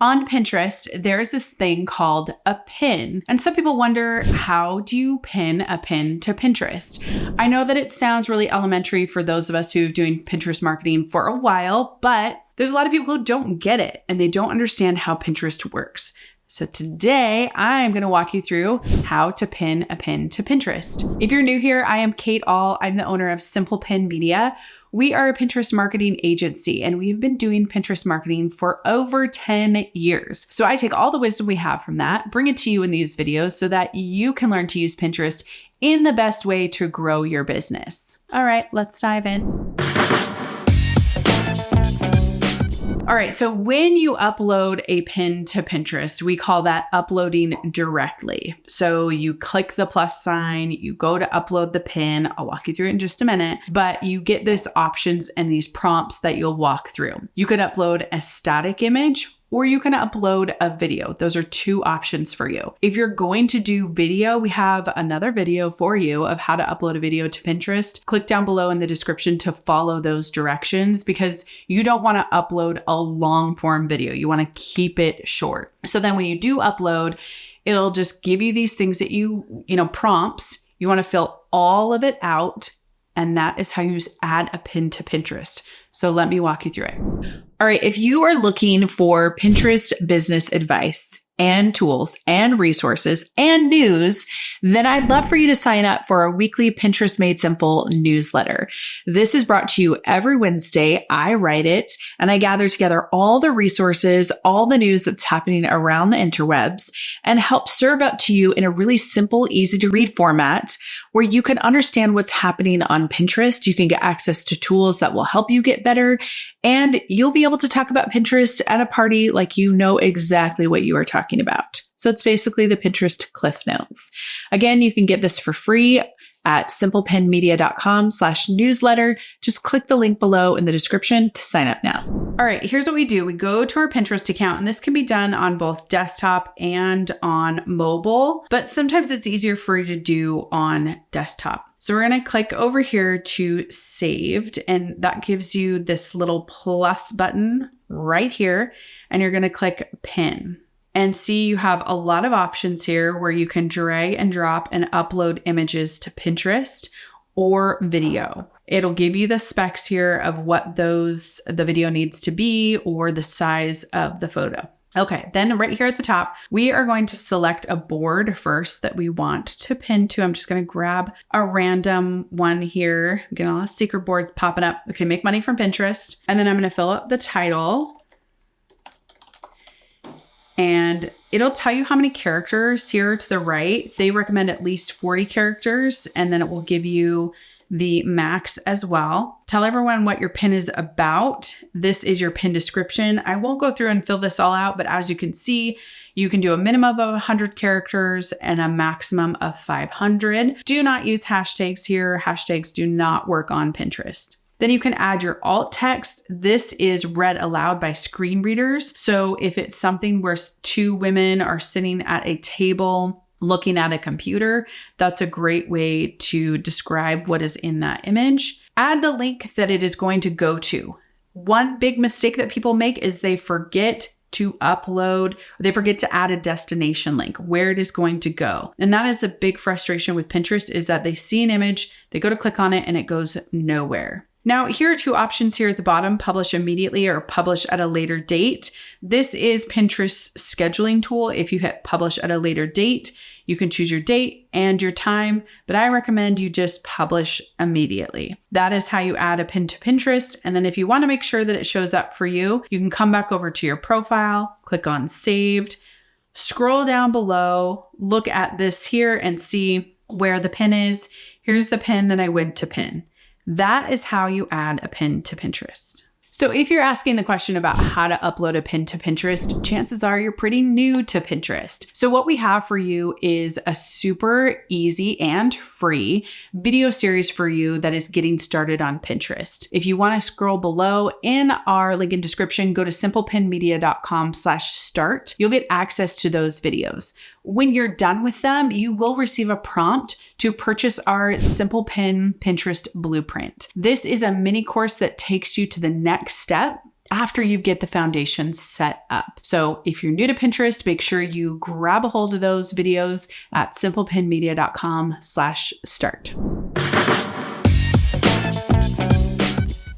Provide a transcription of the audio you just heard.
On Pinterest, there's this thing called a pin. And some people wonder, how do you pin a pin to Pinterest? I know that it sounds really elementary for those of us who've doing Pinterest marketing for a while, but there's a lot of people who don't get it and they don't understand how Pinterest works. So today I'm going to walk you through how to pin a pin to Pinterest. If you're new here, I am Kate Ahl. I'm the owner of Simple Pin Media. We are a Pinterest marketing agency and we've been doing Pinterest marketing for over 10 years. So I take all the wisdom we have from that, bring it to you in these videos so that you can learn to use Pinterest in the best way to grow your business. All right, let's dive in. All right, so when you upload a pin to Pinterest, we call that uploading directly. So you click the plus sign, you go to upload the pin. I'll walk you through it in just a minute, but you get these options and these prompts that you'll walk through. You could upload a static image or you can upload a video. Those are two options for you. If you're going to do video, we have another video for you of how to upload a video to Pinterest. Click down below in the description to follow those directions because you don't want to upload a long form video. You want to keep it short. So then when you do upload, it'll just give you these things that prompts. You want to fill all of it out. And that is how you add a pin to Pinterest. So let me walk you through it. All right, if you are looking for Pinterest business advice and tools and resources and news, then I'd love for you to sign up for our weekly Pinterest Made Simple newsletter. This is brought to you every Wednesday. I write it and I gather together all the resources, all the news that's happening around the interwebs and help serve up to you in a really simple, easy to read format where you can understand what's happening on Pinterest. You can get access to tools that will help you get better and you'll be able to talk about Pinterest at a party like you know exactly what you are talking about. So it's basically the Pinterest Cliff Notes. Again, you can get this for free at simplepinmedia.com/newsletter. Just click the link below in the description to sign up now. All right, here's what we do. We go to our Pinterest account, and this can be done on both desktop and on mobile, but sometimes it's easier for you to do on desktop. So we're going to click over here to saved, and that gives you this little plus button right here, and you're going to click pin. And see, you have a lot of options here where you can drag and drop and upload images to Pinterest or video. It'll give you the specs here of what the video needs to be or the size of the photo. Okay, then right here at the top, we are going to select a board first that we want to pin to. I'm just going to grab a random one here. I'm getting a lot of secret boards popping up. Okay, make money from Pinterest. And then I'm going to fill up the title. And it'll tell you how many characters here to the right. They recommend at least 40 characters, and then it will give you the max as well. Tell everyone what your pin is about. This is your pin description. I won't go through and fill this all out, but as you can see, you can do a minimum of 100 characters and a maximum of 500. Do not use hashtags here. Hashtags do not work on Pinterest. Then you can add your alt text. This is read aloud by screen readers. So if it's something where two women are sitting at a table looking at a computer, that's a great way to describe what is in that image. Add the link that it is going to go to. One big mistake that people make is they forget to upload, they forget to add a destination link where it is going to go. And that is the big frustration with Pinterest is that they see an image, they go to click on it and it goes nowhere. Now, here are two options here at the bottom, publish immediately or publish at a later date. This is Pinterest's scheduling tool. If you hit publish at a later date, you can choose your date and your time, but I recommend you just publish immediately. That is how you add a pin to Pinterest. And then if you want to make sure that it shows up for you, you can come back over to your profile, click on saved, scroll down below, look at this here and see where the pin is. Here's the pin that I went to pin. That is how you add a pin to Pinterest. So if you're asking the question about how to upload a pin to Pinterest, chances are you're pretty new to Pinterest. So what we have for you is a super easy and free video series for you that is getting started on Pinterest. If you want to scroll below in our link in description, go to simplepinmedia.com/start. You'll get access to those videos. When you're done with them, you will receive a prompt to purchase our Simple Pin Pinterest Blueprint. This is a mini course that takes you to the next step after you get the foundation set up. So if you're new to Pinterest, make sure you grab a hold of those videos at simplepinmedia.com/start.